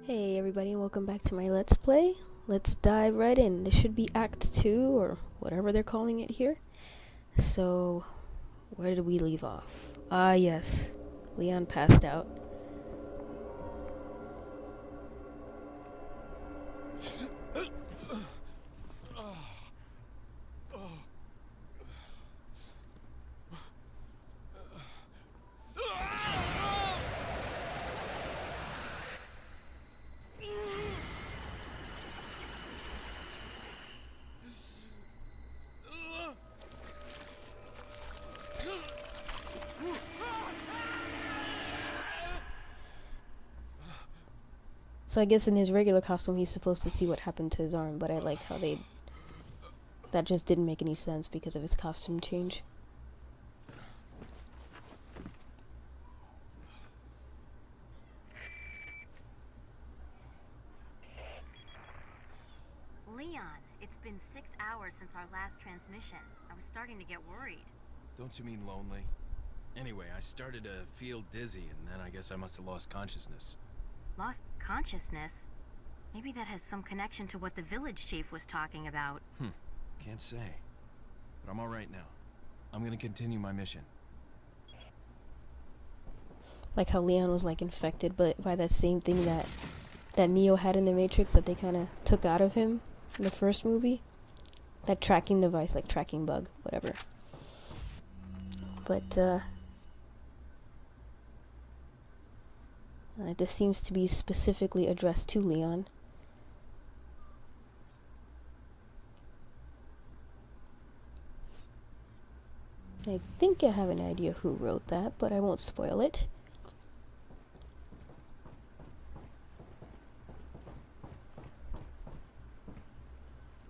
Hey everybody, welcome back to my Let's Play. Let's dive right in. This should be Act 2, or whatever they're calling it here. So, where did we leave off? Ah yes, Leon passed out. So I guess in his regular costume he's supposed to see what happened to his arm, but I like how that just didn't make any sense because of his costume change. Leon, it's been 6 hours since our last transmission. I was starting to get worried. Don't you mean lonely? Anyway, I started to feel dizzy, and then I guess I must have lost consciousness. Lost consciousness? Maybe that has some connection to what the village chief was talking about. Can't say. But I'm alright now. I'm gonna continue my mission. Like how Leon was like infected but by that same thing that Neo had in the Matrix that they kind of took out of him in the first movie. That tracking device, like tracking bug, whatever. But this seems to be specifically addressed to Leon. I think I have an idea who wrote that, but I won't spoil it.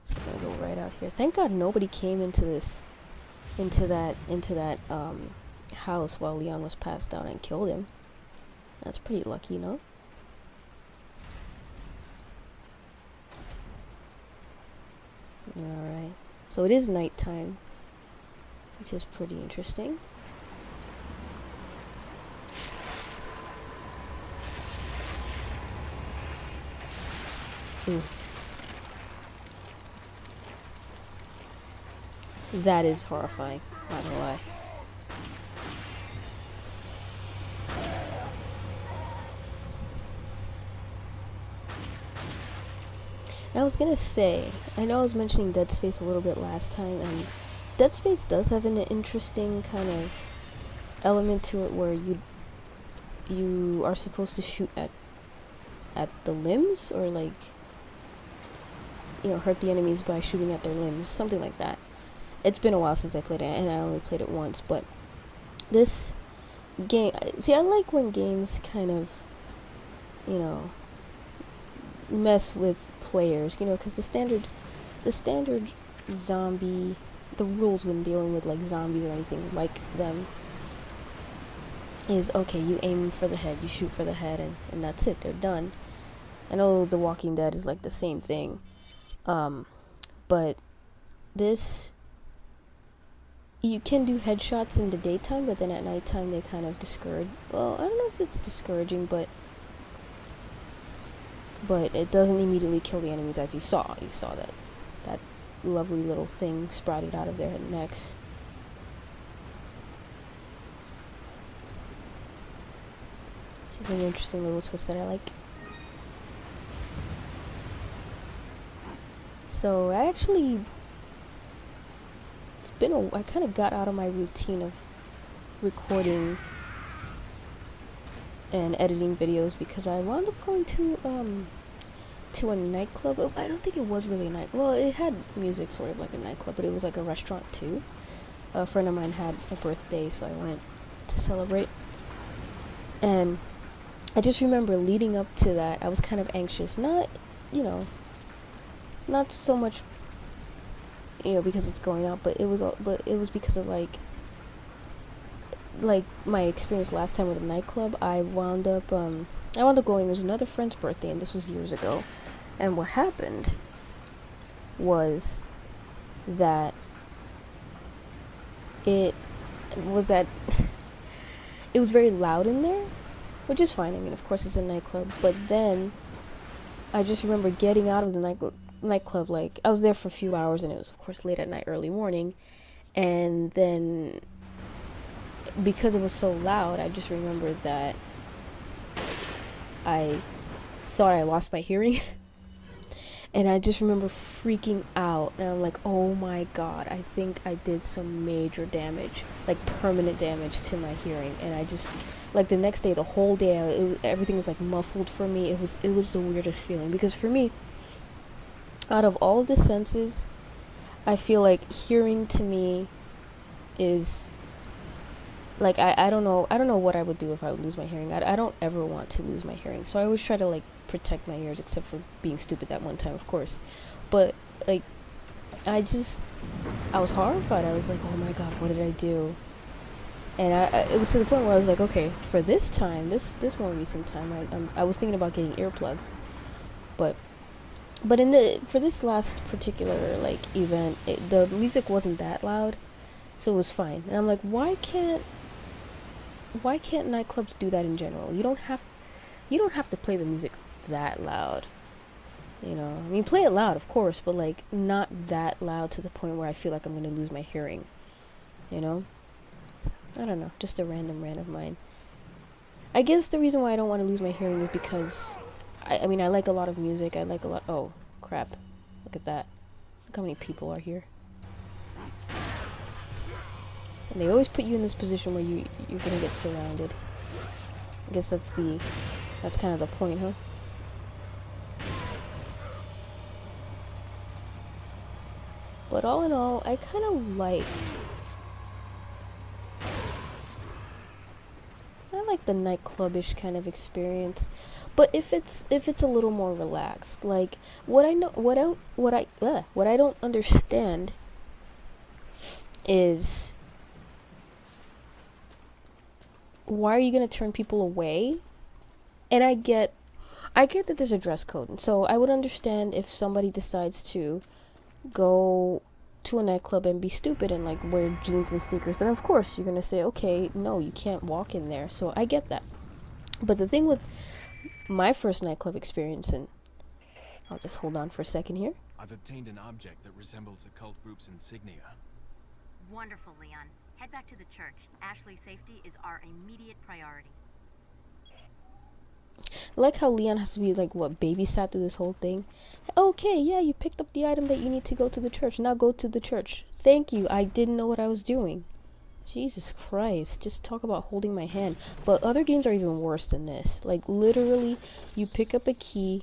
So I'm gonna go right out here. Thank God nobody came into that house while Leon was passed out and killed him. That's pretty lucky, you know? Alright. So it is nighttime, which is pretty interesting. Ooh. That is horrifying, not gonna lie. I was gonna say, I know I was mentioning Dead Space a little bit last time, and Dead Space does have an interesting kind of element to it where you are supposed to shoot at the limbs, or like, you know, hurt the enemies by shooting at their limbs, something like that. It's been a while since I played it, and I only played it once, but this game, see, I like when games kind of, you know, mess with players, you know, because the standard zombie, the rules when dealing with like zombies or anything like them is, okay, you aim for the head, you shoot for the head, and that's it, they're done. I know The Walking Dead is like the same thing, but this, you can do headshots in the daytime, but then at nighttime they kind of discourage, well, I don't know if it's discouraging, but it doesn't immediately kill the enemies, as you saw that lovely little thing sprouted out of their necks. She's an interesting little twist that I like. So I actually, I kind of got out of my routine of recording and editing videos because I wound up going to a nightclub. I don't think it was really a night. Well, it had music, sort of like a nightclub, but it was like a restaurant too. A friend of mine had a birthday, so I went to celebrate. And I just remember leading up to that, I was kind of anxious. Not, you know, not so much, you know, because it's going out, but it was because of like my experience last time with the nightclub. I wound up going, it was another friend's birthday, and this was years ago. And what happened was that it was very loud in there, which is fine. I mean, of course it's a nightclub, but then I just remember getting out of the nightclub. Like, I was there for a few hours, and it was, of course, late at night, early morning. And then, because it was so loud, I just remembered that I thought I lost my hearing. And I just remember freaking out. And I'm like, oh my god, I think I did some major damage. Like, permanent damage to my hearing. And I just, like, the next day, the whole day, everything was, like, muffled for me. It was the weirdest feeling. Because for me, out of all of the senses, I feel like hearing to me is, like, I don't know what I would do if I would lose my hearing. I don't ever want to lose my hearing. So I always try to, like, protect my ears, except for being stupid that one time, of course. But, like, I was horrified. I was like, oh my god, what did I do? And it was to the point where I was like, okay, for this time, this more recent time, I was thinking about getting earplugs. But for this last particular, like, event, the music wasn't that loud, so it was fine. And I'm like, why can't nightclubs do that in general? You don't have to play the music that loud, you know. I mean, play it loud, of course, but, like, not that loud to the point where I feel like I'm gonna lose my hearing, you know. I don't know, just a random rant of mine. I guess the reason why I don't want to lose my hearing is because I mean, I like a lot of music. Oh crap, look at that, look how many people are here. And they always put you in this position where you're gonna get surrounded. I guess that's kind of the point, huh? But all in all, I kind of like the nightclubish kind of experience. But if it's a little more relaxed, like, what I don't understand is, why are you gonna turn people away? And I get that there's a dress code, and so I would understand if somebody decides to go to a nightclub and be stupid and, like, wear jeans and sneakers, then of course you're gonna say, okay, no, you can't walk in there. So I get that. But the thing with my first nightclub experience, and I'll just hold on for a second here. I've obtained an object that resembles a cult group's insignia. Wonderful, Leon. Head back to the church. Ashley's safety is our immediate priority. I like how Leon has to be, like, what, babysat through this whole thing. Okay, yeah, you picked up the item that you need to go to the church. Now go to the church. Thank you. I didn't know what I was doing. Jesus Christ. Just talk about holding my hand. But other games are even worse than this. Like, literally, you pick up a key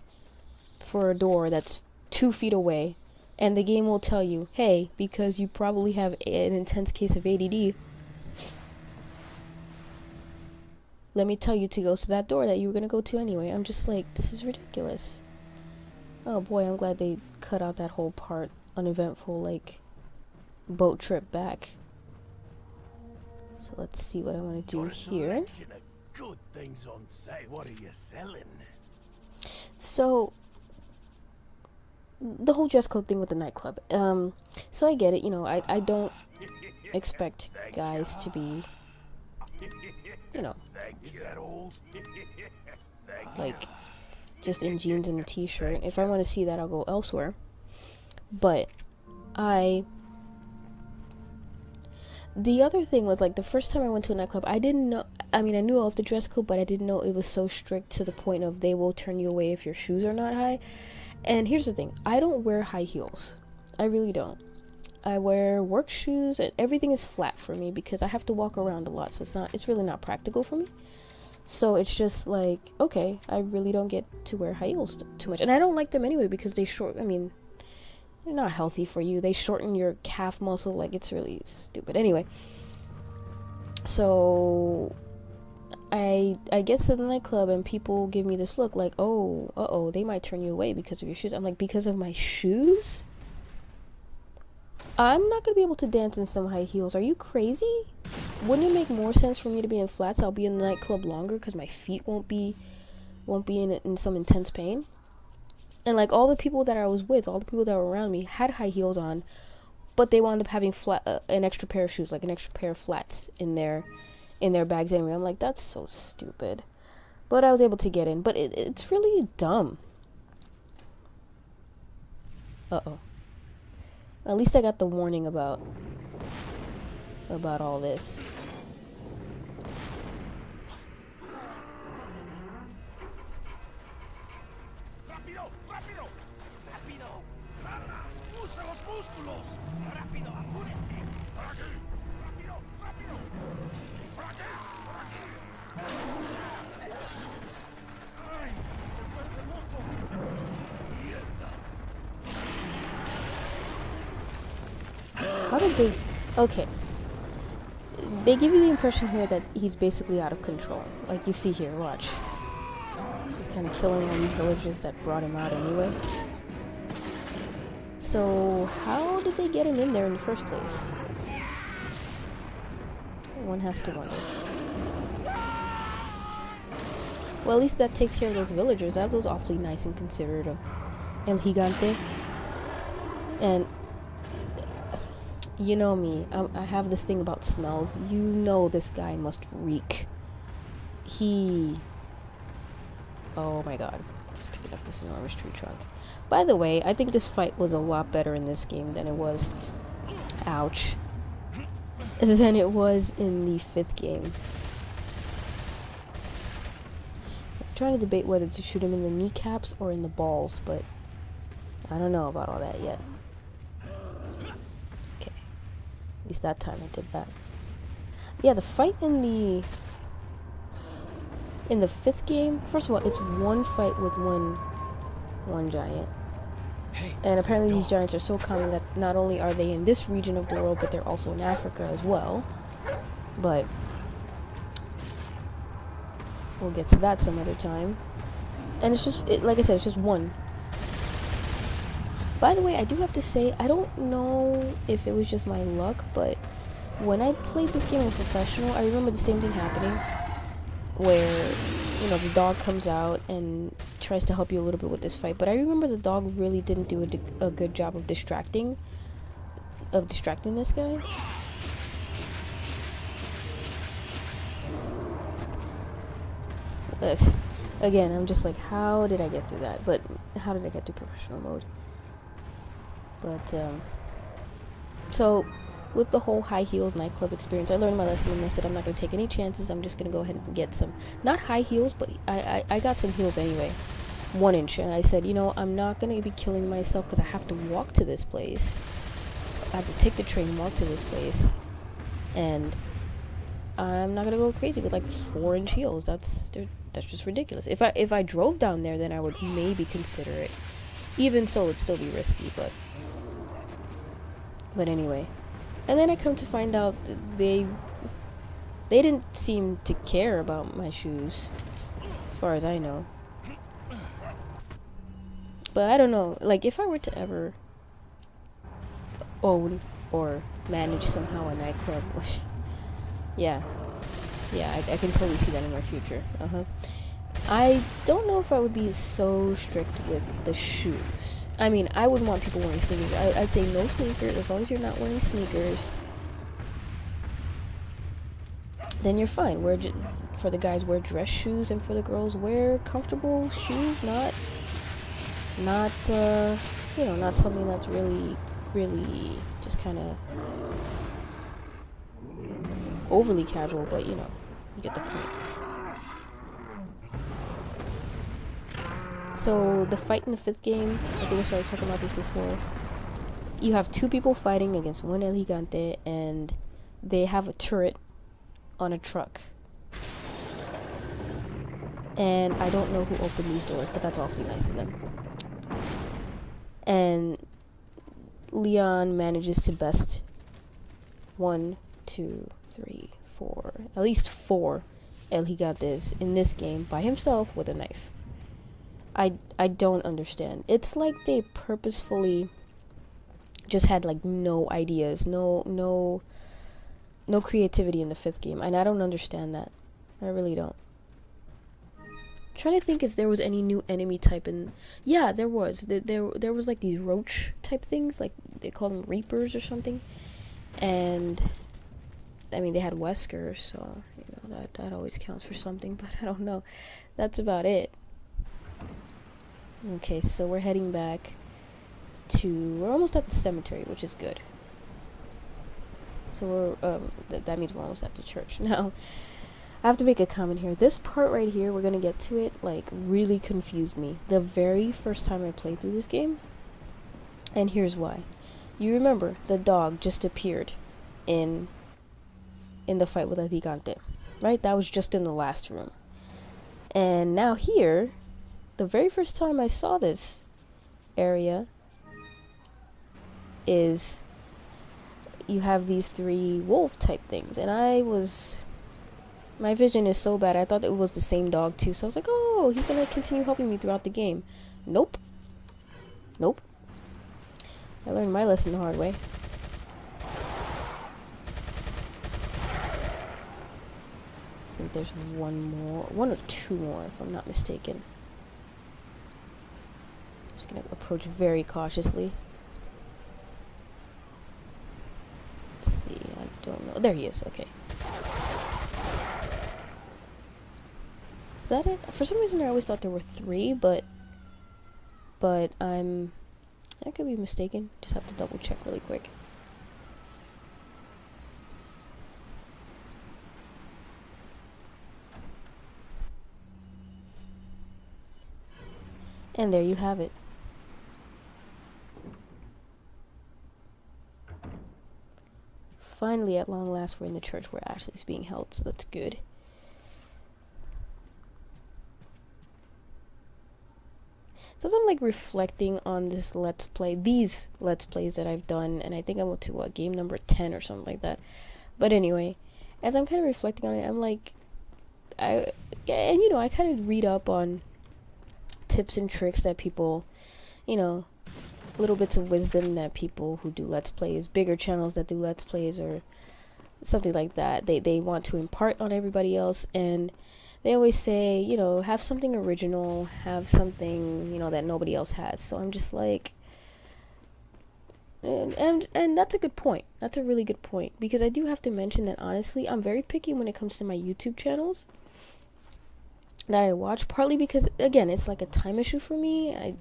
for a door that's 2 feet away, and the game will tell you, hey, because you probably have an intense case of ADD, let me tell you to go to that door that you were going to go to anyway. I'm just like, this is ridiculous. Oh boy, I'm glad they cut out that whole part. Uneventful, like, boat trip back. So let's see what I want to do here. Good things on sale. What are you selling? So, the whole dress code thing with the nightclub. So I get it, you know, I don't expect guys to be, you know, like, just in jeans and a t-shirt. If I want to see that, I'll go elsewhere. But the other thing was, like, the first time I went to a nightclub, I didn't know, I mean, I knew of the dress code, but I didn't know it was so strict to the point of they will turn you away if your shoes are not high. And here's the thing, I don't wear high heels. I really don't. I wear work shoes, and everything is flat for me because I have to walk around a lot, so it's really not practical for me. So it's just like, okay, I really don't get to wear high heels too much. And I don't like them anyway because they're not healthy for you. They shorten your calf muscle. Like, it's really stupid. Anyway, so I get to the nightclub and people give me this look like, oh, they might turn you away because of your shoes. I'm like, because of my shoes? I'm not gonna be able to dance in some high heels. Are you crazy? Wouldn't it make more sense for me to be in flats? I'll be in the nightclub longer because my feet won't be in some intense pain. And, like, all the people that I was with, all the people that were around me had high heels on, but they wound up having an extra pair of shoes, like an extra pair of flats in their bags anyway. I'm like, that's so stupid. But I was able to get in. But it's really dumb. Uh-oh. At least I got the warning about all this. ¡Rápido! ¡Rápido! ¡Rápido! ¡Garra! ¡Usa los músculos! ¡Rápido! ¡Apúrense! ¡Por aquí! ¡Rápido! ¡Rápido! ¡Por aquí! ¡Por aquí! ¡Ay! ¡Se vuelve loco! ¡Mierda! How did they... Okay. They give you the impression here that he's basically out of control. Like you see here, watch. He's kind of killing all these villagers that brought him out anyway. So, how did they get him in there in the first place? One has to wonder. Well, at least that takes care of those villagers. That was awfully nice and considerate of El Gigante. And you know me, I have this thing about smells. You know this guy must reek. Oh my god. Just picking up this enormous tree trunk. By the way, I think this fight was a lot better in this game than it was... Ouch. Than it was in the 5th game. So I'm trying to debate whether to shoot him in the kneecaps or in the balls, but I don't know about all that yet. Okay. At least that time I did that. Yeah, the fight in the 5th game, first of all, it's one fight with one giant. Hey, And apparently these giants are so common that not only are they in this region of the world, but they're also in Africa as well. But we'll get to that some other time. And it's just, like I said, it's just one. By the way, I do have to say, I don't know if it was just my luck, but when I played this game on professional, I remember the same thing happening. Where, you know, the dog comes out and tries to help you a little bit with this fight. But I remember the dog really didn't do a good job of distracting this guy. Again, I'm just like, how did I get through that? But how did I get through professional mode? But, so... with the whole high heels nightclub experience, I learned my lesson and I said I'm not going to take any chances. I'm just going to go ahead and get some, not high heels, but I got some heels anyway, 1 inch. And I said, you know, I'm not going to be killing myself because I have to walk to this place. I have to take the train and walk to this place. And I'm not going to go crazy with like 4-inch heels. That's just ridiculous. If I drove down there, then I would maybe consider it. Even so, it'd still be risky, but anyway. And then I come to find out that they didn't seem to care about my shoes, as far as I know. But I don't know, like, if I were to ever own or manage somehow a nightclub, yeah, I can totally see that in my future. I don't know if I would be so strict with the shoes. I mean, I wouldn't want people wearing sneakers. I'd say no sneakers, as long as you're not wearing sneakers. Then you're fine. For the guys, wear dress shoes, and for the girls, wear comfortable shoes. Not you know, not something that's really just kind of overly casual. But you know, you get the point. So, the fight in the 5th game, I think I started talking about this before. You have 2 people fighting against one El Gigante, and they have a turret on a truck. And I don't know who opened these doors, but that's awfully nice of them. And Leon manages to best 1, 2, 3, 4, at least 4 El Gigantes in this game by himself with a knife. I don't understand. It's like they purposefully just had like no ideas, no creativity in the 5th game, and I don't understand that. I really don't. I'm trying to think if there was any new enemy type in. Yeah, there was. There was like these roach type things, like they call them reapers or something, and I mean they had Wesker, so you know that always counts for something. But I don't know. That's about it. Okay, so we're heading back we're almost at the cemetery, which is good. So we're that means we're almost at the church. Now, I have to make a comment here. This part right here, we're gonna get to it, like, really confused me the very first time I played through this game. And here's why. You remember the dog just appeared in the fight with El Gigante, right? That was just in the last room. And now here, the very first time I saw this area is you have these 3 wolf type things, and my vision is so bad, I thought it was the same dog too, so I was like, oh, he's gonna continue helping me throughout the game. Nope. I learned my lesson the hard way. I think there's one or two more, if I'm not mistaken. I'm just gonna approach very cautiously. Let's see, I don't know. There he is, okay. Is that it? For some reason I always thought there were 3, but I could be mistaken. Just have to double check really quick. And there you have it. Finally, at long last, we're in the church where Ashley's being held, so that's good. So as I'm like reflecting on these let's plays that I've done, and I think I'm up to game number 10 or something like that. But anyway, as I'm kind of reflecting on it, I'm like, I kind of read up on tips and tricks that people, little bits of wisdom that people who do let's plays, bigger channels that do let's plays or something like that, they want to impart on everybody else. And they always say, have something original, have something, that nobody else has. So I'm just like, and that's a good point. That's a really good point, because I do have to mention that honestly, I'm very picky when it comes to my YouTube channels that I watch, partly because, again, it's like a time issue for me.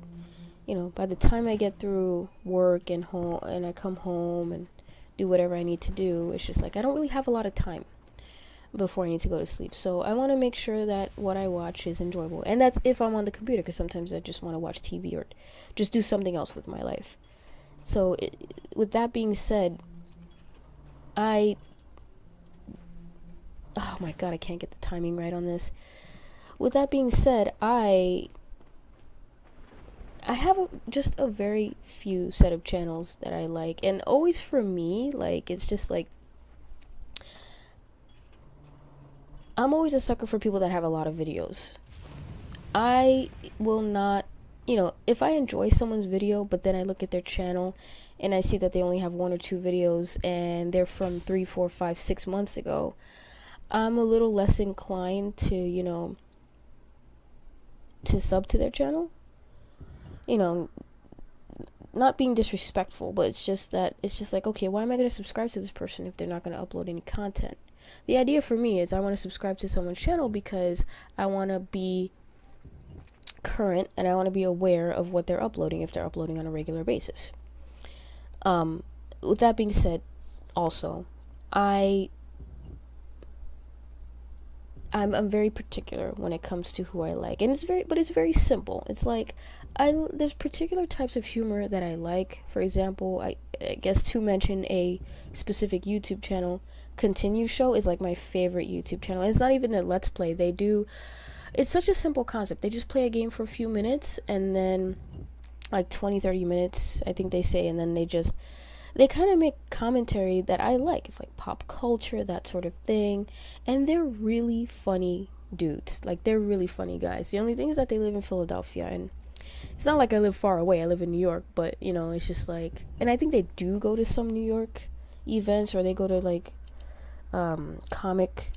By the time I get through work and home and I come home and do whatever I need to do, it's just like I don't really have a lot of time before I need to go to sleep. So I want to make sure that what I watch is enjoyable. And that's if I'm on the computer, because sometimes I just want to watch TV or just do something else with my life. So with that being said, oh my god, I can't get the timing right on this. With that being said, I have just a very few set of channels that I like. And always for me, like, it's just like, I'm always a sucker for people that have a lot of videos. I will not, if I enjoy someone's video, but then I look at their channel and I see that they only have 1 or 2 videos and they're from 3, 4, 5, 6 months ago, I'm a little less inclined to, to sub to their channel. Not being disrespectful, but it's just like, okay, why am I going to subscribe to this person if they're not going to upload any content? The idea for me is I want to subscribe to someone's channel because I want to be current and I want to be aware of what they're uploading if they're uploading on a regular basis. With that being said, also, I'm very particular when it comes to who I like, and it's very simple. It's like there's particular types of humor that I like. For example, I guess to mention a specific YouTube channel, Continue Show is like my favorite YouTube channel. And it's not even a let's play. It's such a simple concept. They just play a game for a few minutes and then like 20-30 minutes, I think they say, and then they kind of make commentary that I like. It's like pop culture, that sort of thing. And they're really funny dudes. Like, they're really funny guys. The only thing is that they live in Philadelphia, and it's not like I live far away. I live in New York, but, it's just like, and I think they do go to some New York events, or they go to like comic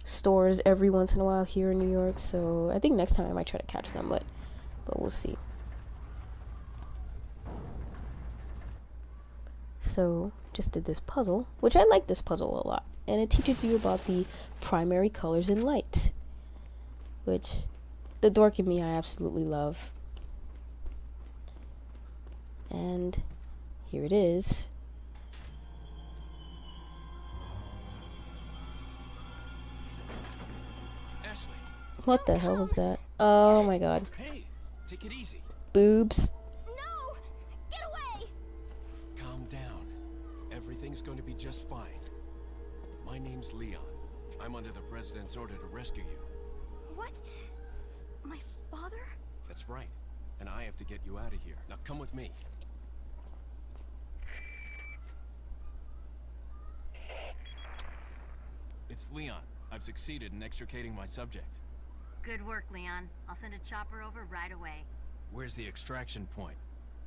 stores every once in a while here in New York. So I think next time I might try to catch them, but we'll see. So just did this puzzle, which I like this puzzle a lot, and it teaches you about the primary colors in light, which the dork in me I absolutely love. And here it is. Ashley, What the hell was that? Oh my god. hey, take it easy. Boobs. No! Get away! Calm down. Everything's going to be just fine. My name's Leon. I'm under the president's order to rescue you. What? My father? That's right. And I have to get you out of here. Now come with me. It's Leon. I've succeeded in extricating my subject. Good work, Leon. I'll send a chopper over right away. Where's the extraction point?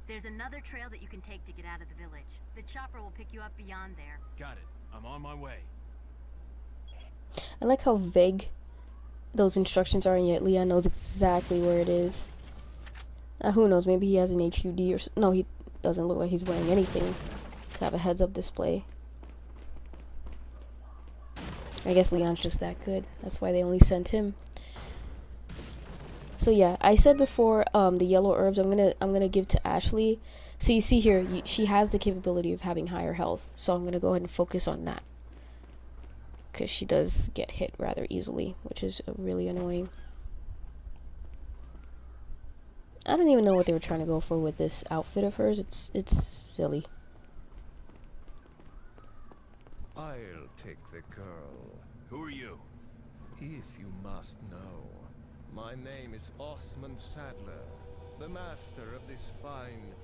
There's another trail that you can take to get out of the village. The chopper will pick you up beyond there. Got it. I'm on my way. I like how vague those instructions are, and yet Leon knows exactly where it is. Now, who knows? Maybe he has an HUD or no, he doesn't look like he's wearing anything to have a heads-up display. I guess Leon's just that good. That's why they only sent him. So yeah, I said before, the yellow herbs I'm gonna give to Ashley. So you see here, she has the capability of having higher health. So I'm gonna go ahead and focus on that, because she does get hit rather easily, which is really annoying. I don't even know what they were trying to go for with this outfit of hers. It's silly. I'll take the girl, Who are you? if you must know. My name is Osman Sadler, the master of this fine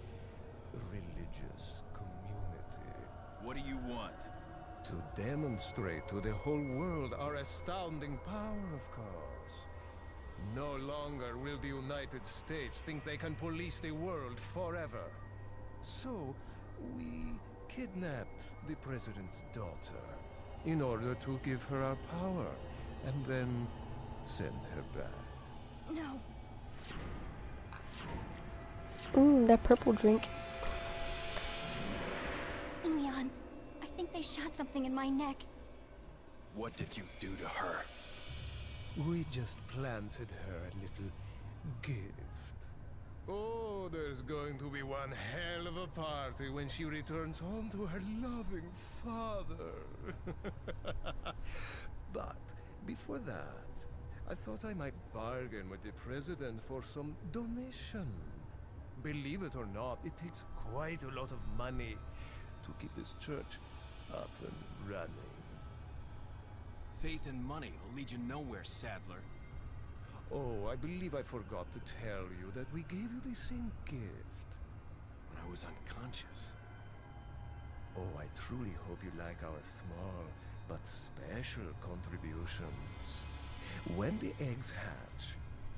religious community. What do you want? To demonstrate to the whole world our astounding power, of course. No longer will the United States think they can police the world forever. So, we kidnapped the president's daughter in order to give her our power, and then send her back. No. That purple drink. Leon, I think they shot something in my neck. What did you do to her? We just planted her a little gift. Oh, there's going to be one hell of a party when she returns home to her loving father. But before that, I thought I might bargain with the president for some donation. Believe it or not, it takes quite a lot of money to keep this church up and running. Faith and money will lead you nowhere, Sadler. Oh, I believe I forgot to tell you that we gave you the same gift. When I was unconscious. Oh, I truly hope you like our small but special contributions. When the eggs hatch,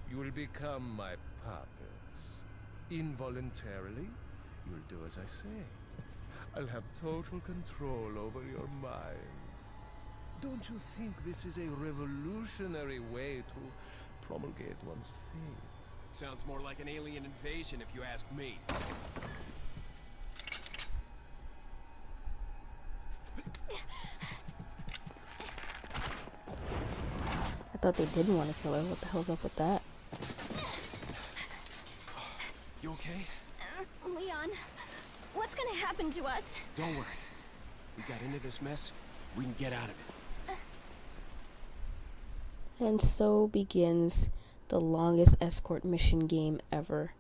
you will become my puppets. Involuntarily, you'll do as I say. I'll have total control over your minds. Don't you think this is a revolutionary way to promulgate one's faith? Sounds more like an alien invasion if you ask me. I thought they didn't want to kill her. What the hell's up with that? You okay? Leon, what's gonna happen to us? Don't worry. We got into this mess. We can get out of it. And so begins the longest escort mission game ever.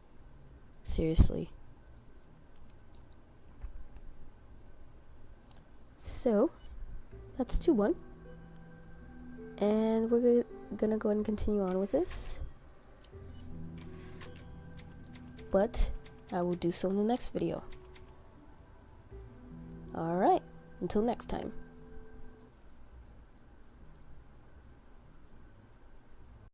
Seriously. So, that's 2-1. And we're gonna go ahead and continue on with this. But I will do so in the next video. Alright, until next time.